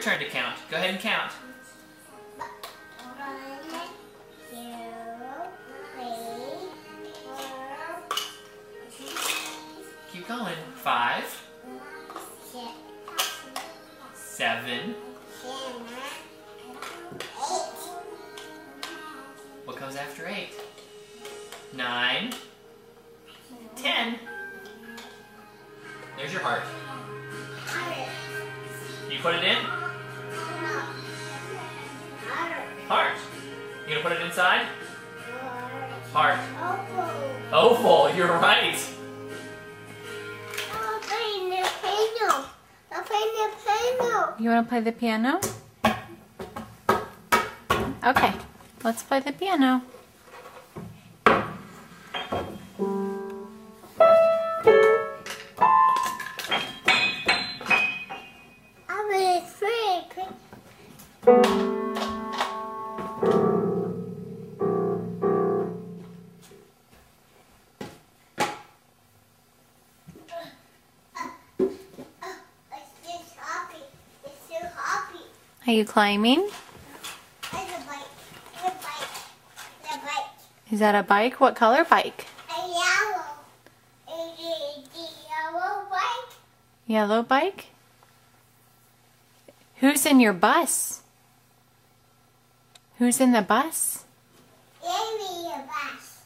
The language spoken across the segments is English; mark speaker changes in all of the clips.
Speaker 1: turn to count. Go ahead and count.
Speaker 2: 1, 2, 3, 4.
Speaker 1: Keep going. 5,
Speaker 2: 6,
Speaker 1: 7.
Speaker 2: 7, 8.
Speaker 1: What comes after 8? 9, 10. There's your heart. You put it in? Heart. You gonna put it inside? Heart. Oval, you're right.
Speaker 3: You want to play the piano? Okay, let's play the piano. Are you climbing? Is that a bike? What color bike?
Speaker 2: A yellow. It is the yellow bike.
Speaker 3: Yellow bike? Who's in your bus? Who's in the bus?
Speaker 2: Amy, a bus.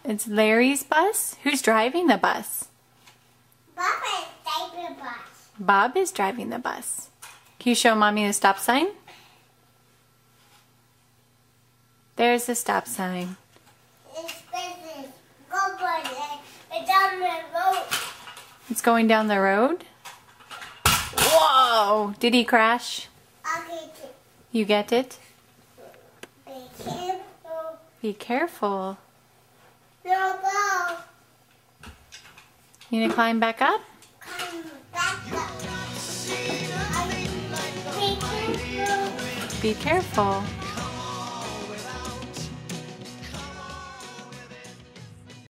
Speaker 3: It's Larry's bus? Who's driving the bus?
Speaker 2: Papa is driving the bus.
Speaker 3: Bob is driving the bus. Can you show Mommy the stop sign? There's the stop sign.
Speaker 2: It's business. Go for it. It's down the road.
Speaker 3: It's going down the road? Whoa! Did he crash?
Speaker 2: I'll get it.
Speaker 3: You get it?
Speaker 2: Be careful.
Speaker 3: Be careful.
Speaker 2: No, go.
Speaker 3: You gonna climb back up?
Speaker 2: Come back up. Be careful.
Speaker 3: Be careful.